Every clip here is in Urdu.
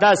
10।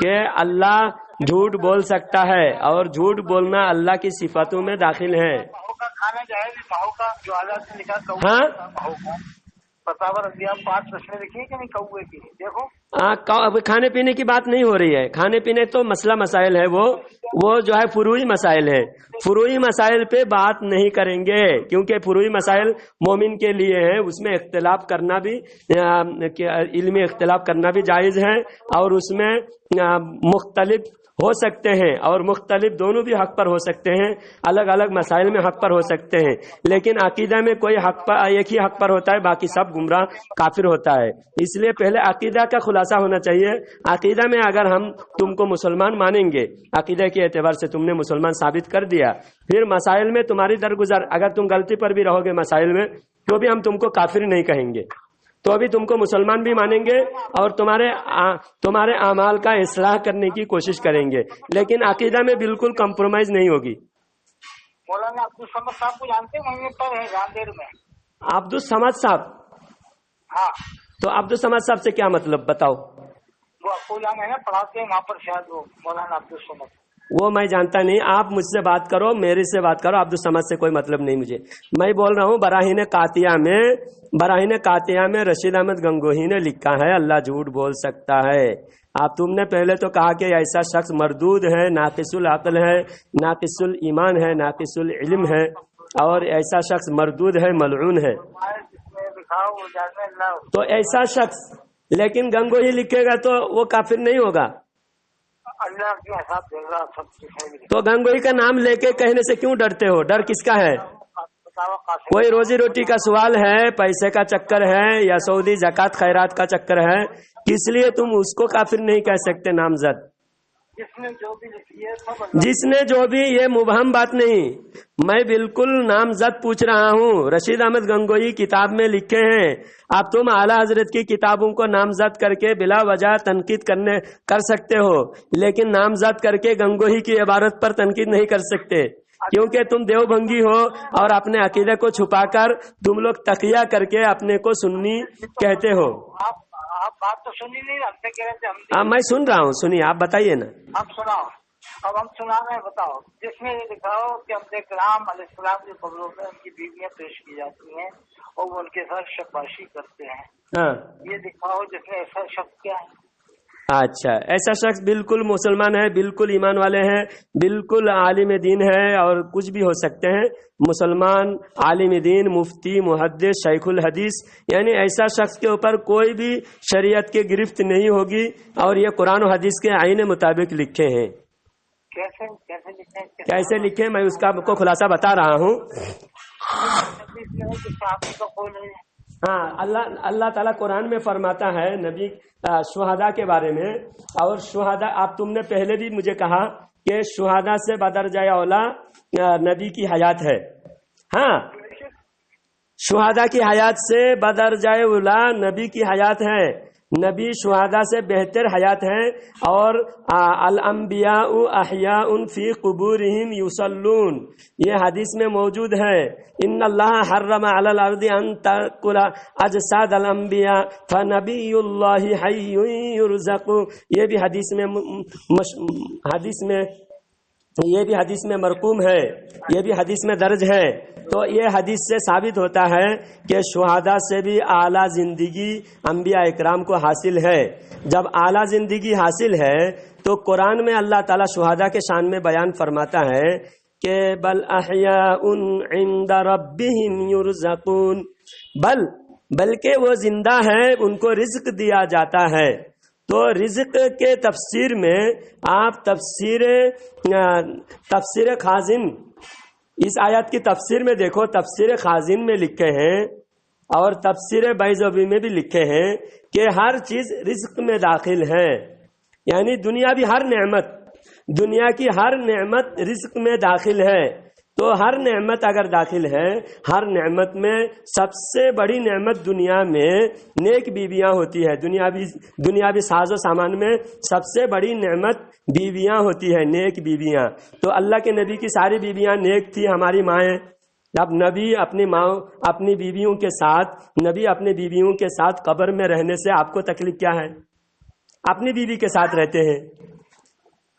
کہ اللہ جھوٹ بول سکتا ہے اور جھوٹ بولنا اللہ کی صفاتوں میں داخل ہے. ماہو کا کھانا جائز ہے، ماہو کا جو اللہ سے لکھا کوا ہاں ماہو کا فتاوی رضیہ 5 رسمیں لکھی ہے کہ نہیں کوے کی؟ دیکھو اب کھانے پینے کی بات نہیں ہو رہی ہے. کھانے پینے تو مسئلہ مسائل ہے، وہ جو ہے فروعی مسائل ہے. فروعی مسائل پہ بات نہیں کریں گے کیونکہ فروعی مسائل مومن کے لیے ہیں. اس میں اختلاف کرنا بھی علمی اختلاف کرنا بھی جائز ہے اور اس میں مختلف ہو سکتے ہیں اور مختلف دونوں بھی حق پر ہو سکتے ہیں، الگ الگ مسائل میں حق پر ہو سکتے ہیں. لیکن عقیدہ میں کوئی حق پر ایک ہی حق پر ہوتا ہے، باقی سب گمراہ کافر ہوتا ہے. اس لیے پہلے عقیدہ کا خلاصہ ہونا چاہیے. عقیدہ میں اگر ہم تم کو مسلمان مانیں گے، عقیدہ کے اعتبار سے تم نے مسلمان ثابت کر دیا، پھر مسائل میں تمہاری درگزر اگر تم غلطی پر بھی رہو گے مسائل میں تو بھی ہم تم کو کافر نہیں کہیں گے، تو ابھی تم کو مسلمان بھی مانیں گے اور تمہارے اعمال کا اصلاح کرنے کی کوشش کریں گے. لیکن عقیدہ میں بالکل کمپرومائز نہیں ہوگی. مولانا عبدالصمد صاحب کو جانتے ہیں؟ وہیں پر ہے راندیر میں. عبدالصمد صاحب؟ ہاں. تو عبدالصمد صاحب سے کیا مطلب بتاؤ؟ وہ اکولا میں ہے نا، پڑھاتے ہیں وہاں پر شاید وہ مولانا عبدالصمد. وہ میں جانتا نہیں. آپ مجھ سے بات کرو، میرے سے بات کرو. عبدالصمد سے کوئی مطلب نہیں مجھے. میں بول رہا ہوں براہین قاطعہ میں رشید احمد گنگوہی نے لکھا ہے اللہ جھوٹ بول سکتا ہے. آپ تم نے پہلے تو کہا کہ ایسا شخص مردود ہے، ناقص العقل ہے، ناقص الایمان ہے، ناقص العلم ہے، اور ایسا شخص مردود ہے، ملعون ہے. تو ایسا شخص، لیکن گنگوہی لکھے گا تو وہ کافر نہیں ہوگا. اللہ کے حساب دے رہا سب کچھ. تو گنگوہی کا نام لے کے کہنے سے کیوں ڈرتے ہو؟ ڈر کس کا ہے؟ کوئی روزی روٹی کا سوال ہے، پیسے کا چکر ہے، یا سعودی زکوٰۃ خیرات کا چکر ہے؟ کس لیے تم اس کو کافر نہیں کہہ سکتے نامزد؟ جس نے جو بھی، یہ مبہم بات نہیں. میں بالکل نامزد پوچھ رہا ہوں. رشید احمد گنگوہی کتاب میں لکھے ہیں. اب تم اعلیٰ حضرت کی کتابوں کو نامزد کر کے بلا وجہ تنقید کر سکتے ہو، لیکن نامزد کر کے گنگوہی کی عبارت پر تنقید نہیں کر سکتے، کیونکہ تم دیوبندی ہو اور اپنے عقیدے کو چھپا کر تم لوگ تقیہ کر کے اپنے کو سنی کہتے ہو. آپ بات تو سنی نہیں، ہم سے کہہ رہے تھے. میں سن رہا ہوں، سنیے، آپ بتائیے نا. آپ سناؤ. اب ہم سنا رہے ہیں، بتاؤ. جس میں یہ لکھا ہو کہ انبیاء کرام علیہ السلام کی قبروں میں ان کی بیویاں پیش کی جاتی ہیں اور وہ ان کے ساتھ شباشی کرتے ہیں. ہاں، یہ لکھا ہو جس میں ایسا شخص کیا ہے؟ اچھا، ایسا شخص بالکل مسلمان ہے، بالکل ایمان والے ہیں، بالکل عالم دین ہے، اور کچھ بھی ہو سکتے ہیں. مسلمان، عالم دین، مفتی، محدث، شیخ الحدیث، یعنی ایسا شخص کے اوپر کوئی بھی شریعت کی گرفت نہیں ہوگی. اور یہ قرآن و حدیث کے عین مطابق لکھے ہیں. کیسے لکھے؟ میں اس کا آپ کو خلاصہ بتا رہا ہوں. ہاں، اللہ تعالیٰ قرآن میں فرماتا ہے نبی شہداء کے بارے میں. اور شہداء، آپ تم نے پہلے بھی مجھے کہا کہ شہداء سے بدرجہ اولا نبی کی حیات ہے. ہاں، شہداء کی حیات سے بدرجہ اولا نبی کی حیات ہے. نبی شہداء سے بہتر حیات ہیں. اور الانبیاء احیاء فی قبورہم یصلون، یہ حدیث میں موجود ہے. ان اللہ حرم علی الارض ان تاکل اجساد الانبیاء فنبی اللہ حی یرزق. یہ بھی حدیث میں مرقوم ہے، یہ بھی حدیث میں درج ہے. تو یہ حدیث سے ثابت ہوتا ہے کہ شہداء سے بھی اعلیٰ زندگی انبیاء اکرام کو حاصل ہے. جب اعلیٰ زندگی حاصل ہے تو قرآن میں اللہ تعالیٰ شہداء کے شان میں بیان فرماتا ہے کہ بل احیاء عند ربہم یرزقون، بلکہ وہ زندہ ہے، ان کو رزق دیا جاتا ہے. تو رزق کے تفسیر میں آپ تفسیر خازن، اس آیت کی تفسیر میں دیکھو، تفسیر خازن میں لکھے ہیں اور تفسیر بیضاوی میں بھی لکھے ہیں کہ ہر چیز رزق میں داخل ہے. یعنی دنیا کی ہر نعمت رزق میں داخل ہے. تو ہر نعمت اگر داخل ہے، ہر نعمت میں سب سے بڑی نعمت دنیا میں نیک بیویاں ہوتی ہے. دنیاوی ساز و سامان میں سب سے بڑی نعمت بیویاں ہوتی ہے، نیک بیویاں. تو اللہ کے نبی کی ساری بیویاں نیک تھی، ہماری مائیں. اب نبی اپنی بیویوں کے ساتھ قبر میں رہنے سے آپ کو تکلیف کیا ہے؟ اپنی بیوی کے ساتھ رہتے ہیں.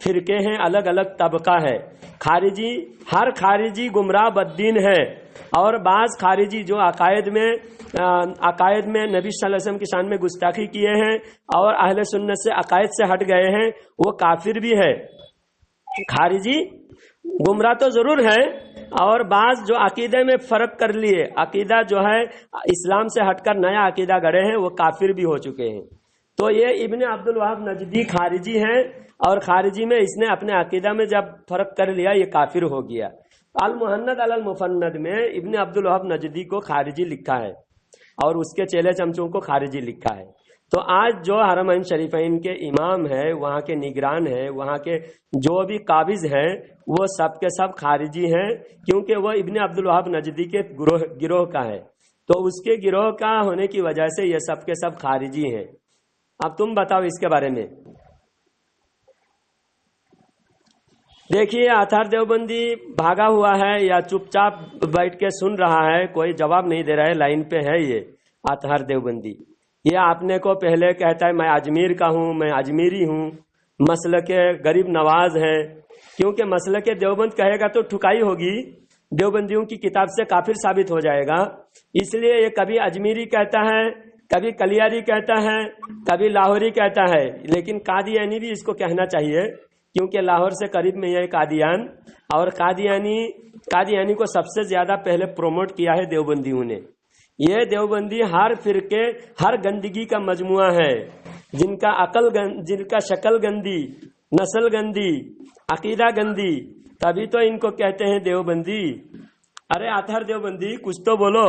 فرقے ہیں, الگ الگ طبقہ ہے. خارجی, ہر خارجی گمراہ بددین ہے, اور بعض خارجی جو عقائد میں نبی صلی اللہ علیہ وسلم کی شان میں گستاخی کیے ہیں اور اہل سنت سے عقائد سے ہٹ گئے ہیں, وہ کافر بھی ہے. خارجی گمراہ تو ضرور ہے, اور بعض جو عقیدے میں فرق کر لیے, عقیدہ جو ہے اسلام سے ہٹ کر نیا عقیدہ گڑے ہیں, وہ کافر بھی ہو چکے ہیں. تو یہ ابن عبد الوہاب نجدی خارجی ہیں, اور خارجی میں اس نے اپنے عقیدہ میں جب فرق کر لیا یہ کافر ہو گیا. المحند علی المفند میں ابن عبد الوہاب نجدی کو خارجی لکھا ہے, اور اس کے چیلے چمچوں کو خارجی لکھا ہے. تو آج جو حرمین شریفین کے امام ہے, وہاں کے نگران ہیں, وہاں کے جو بھی قابض ہیں, وہ سب کے سب خارجی ہیں, کیونکہ وہ ابن عبد الوہاب نجدی کے گروہ کا ہے. تو اس کے گروہ کا ہونے کی وجہ سے یہ سب کے سب خارجی ہیں. اب تم بتاؤ اس کے بارے میں. دیکھیے, آثار دیوبندی بھاگا ہوا ہے یا چپ چاپ بیٹھ کے سن رہا ہے, کوئی جواب نہیں دے رہا ہے. لائن پہ ہے یہ آثار دیوبندی. یہ اپنے کو پہلے کہتا ہے میں اجمیر کا ہوں, میں اجمیری ہوں, مسلک غریب نواز ہے. کیونکہ مسلک دیوبند کہے گا تو ٹھکائی ہوگی, دیوبندیوں کی کتاب سے کافر ثابت ہو جائے گا. اس لیے یہ کبھی اجمیری کہتا ہے, کبھی کلیاری کہتا ہے, کبھی لاہوری کہتا ہے. لیکن قادیانی بھی اس کو کہنا چاہیے, کیونکہ لاہور سے قریب میں یہ قادیان, اور قادیانی کو سب سے زیادہ پہلے پروموٹ کیا ہے دیوبندیوں نے. یہ دیوبندی ہر فرقے, ہر گندگی کا مجموعہ ہے, جن کا شکل گندی, نسل گندی, عقیدہ گندی, تبھی تو ان کو کہتے ہیں دیوبندی. ارے آثار دیوبندی کچھ تو بولو,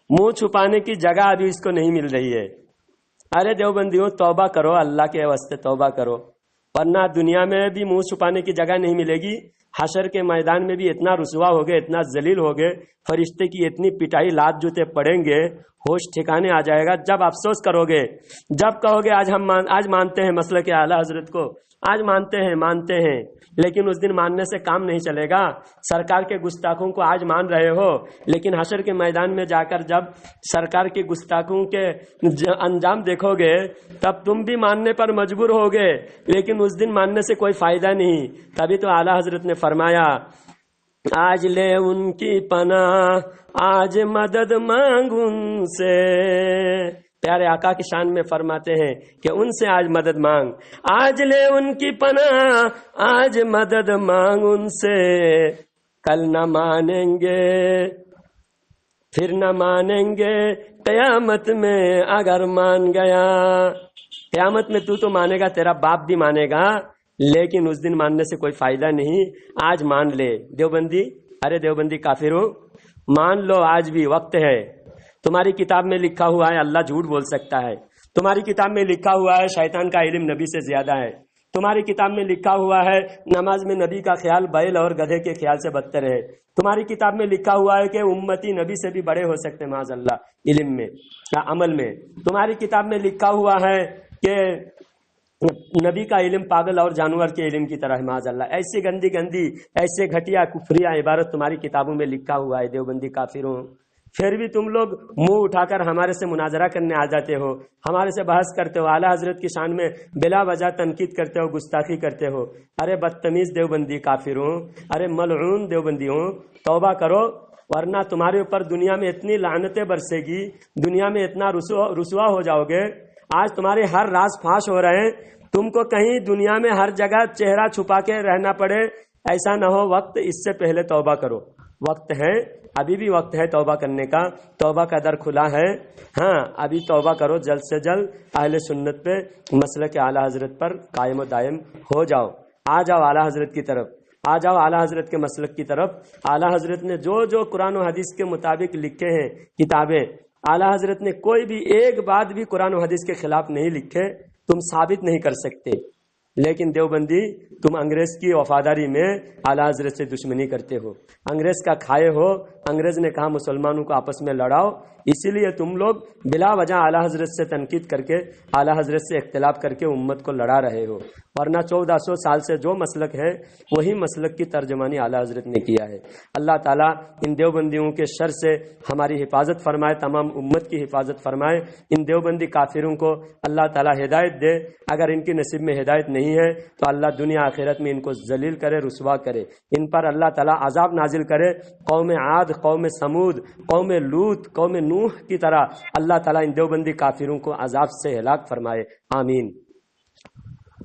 منہ چھپانے کی جگہ ابھی اس کو نہیں مل رہی ہے. ارے دیوبندیوں توبہ کرو, اللہ کے واسطے توبہ کرو, ورنہ دنیا میں بھی منہ چھپانے کی جگہ نہیں ملے گی. حشر کے میدان میں بھی اتنا رسوا ہوگے, اتنا ذلیل ہوگے, فرشتے کی اتنی پٹائی لات جوتے پڑیں گے, ہوش ٹھکانے آ جائے گا. جب افسوس کرو گے, جب کہو گے آج مانتے ہیں مسلک اعلیٰ حضرت کو, آج مانتے ہیں, لیکن اس دن ماننے سے کام نہیں چلے گا. سرکار کے گستاخوں کو آج مان رہے ہو, لیکن حشر کے میدان میں جا کر جب سرکار کے گستاخوں کے انجام دیکھو گے, تب تم بھی ماننے پر مجبور ہوگے, لیکن اس دن ماننے سے کوئی فائدہ نہیں. تبھی تو اعلیٰ حضرت نے فرمایا آج لے ان کی پناہ, آج مدد مانگ ان سے. پیارے آقا کی شان میں فرماتے ہیں کہ ان سے آج مدد مانگ. آج لے ان کی پناہ, آج مدد مانگ ان سے, کل نہ مانیں گے پھر نہ مانیں گے, قیامت میں اگر مان گیا. قیامت میں تو مانے گا, تیرا باپ بھی مانے گا, لیکن اس دن ماننے سے کوئی فائدہ نہیں. آج مان لے دیوبندی. ارے دیوبندی کافروں, مان لو, آج بھی وقت ہے. تمہاری کتاب میں لکھا ہوا ہے اللہ جھوٹ بول سکتا ہے, تمہاری کتاب میں لکھا ہوا ہے شیطان کا علم نبی سے زیادہ ہے, تمہاری کتاب میں لکھا ہوا ہے نماز میں نبی کا خیال بیل اور گدھے کے خیال سے بدتر ہے, تمہاری کتاب میں لکھا ہوا ہے کہ امتی نبی سے بھی بڑے ہو سکتے معاذ اللہ علم میں یا عمل میں. تمہاری کتاب میں لکھا ہوا ہے کہ نبی کا علم پاگل اور جانور کے علم کی طرح ہے معاذ اللہ. ایسی گندی ایسے گھٹیا کفریہ عبارت تمہاری کتابوں میں لکھا ہوا ہے دیوبندی کافروں. پھر بھی تم لوگ منہ اٹھا کر ہمارے سے مناظرہ کرنے آ جاتے ہو, ہمارے سے بحث کرتے ہو, اعلیٰ حضرت کی شان میں بلا وجہ تنقید کرتے ہو, گستاخی کرتے ہو. ارے بدتمیز دیوبندی کافروں, ارے ملعون دیوبندیوں, توبہ کرو, ورنہ تمہارے اوپر دنیا میں اتنی لعنتیں برسے گی, دنیا میں اتنا رسوا ہو جاؤ گے. آج تمہارے ہر راز فاش ہو رہے ہیں, تم کو کہیں دنیا میں ہر جگہ چہرہ چھپا کے رہنا پڑے, ایسا نہ ہو. وقت اس سے پہلے توبہ کرو, وقت ہے, ابھی بھی وقت ہے توبہ کرنے کا, توبہ کا در کھلا ہے. ہاں ابھی توبہ کرو, جلد سے جلد اہل سنت پہ مسلک اعلیٰ حضرت پر قائم و دائم ہو جاؤ. آ جاؤ اعلیٰ حضرت کی طرف, آ جاؤ اعلیٰ حضرت کے مسلک کی طرف. اعلیٰ حضرت نے جو قرآن و حدیث کے مطابق لکھے ہیں کتابیں, اعلیٰ حضرت نے کوئی بھی ایک بات بھی قرآن و حدیث کے خلاف نہیں لکھے, تم ثابت نہیں کر سکتے. لیکن دیوبندی تم انگریز کی وفاداری میں اعلیٰ حضرت سے دشمنی کرتے ہو, انگریز کا کھائے ہو, انگریز نے کہا مسلمانوں کو آپس میں لڑاؤ، اسی لیے تم لوگ بلا وجہ اعلیٰ حضرت سے تنقید کر کے، اعلیٰ حضرت سے اختلاف کر کے امت کو لڑا رہے ہو، ورنہ 1400 سال سے جو مسلک ہے وہی مسلک کی ترجمانی اعلیٰ حضرت نے کیا ہے۔ اللہ تعالیٰ ان دیوبندیوں کے شر سے ہماری حفاظت فرمائے، تمام امت کی حفاظت فرمائے۔ ان دیوبندی کافروں کو اللہ تعالیٰ ہدایت دے، اگر ان کی نصیب میں ہدایت نہیں ہے تو اللہ دنیا آخرت میں ان کو ذلیل کرے، رسوا کرے، ان پر اللہ تعالیٰ عذاب نازل کرے۔ قوم عاد، قوم سمود، قوم لوط، قوم نوح کی طرح اللہ تعالیٰ ان دیوبندی کافروں کو عذاب سے ہلاک فرمائے، آمین۔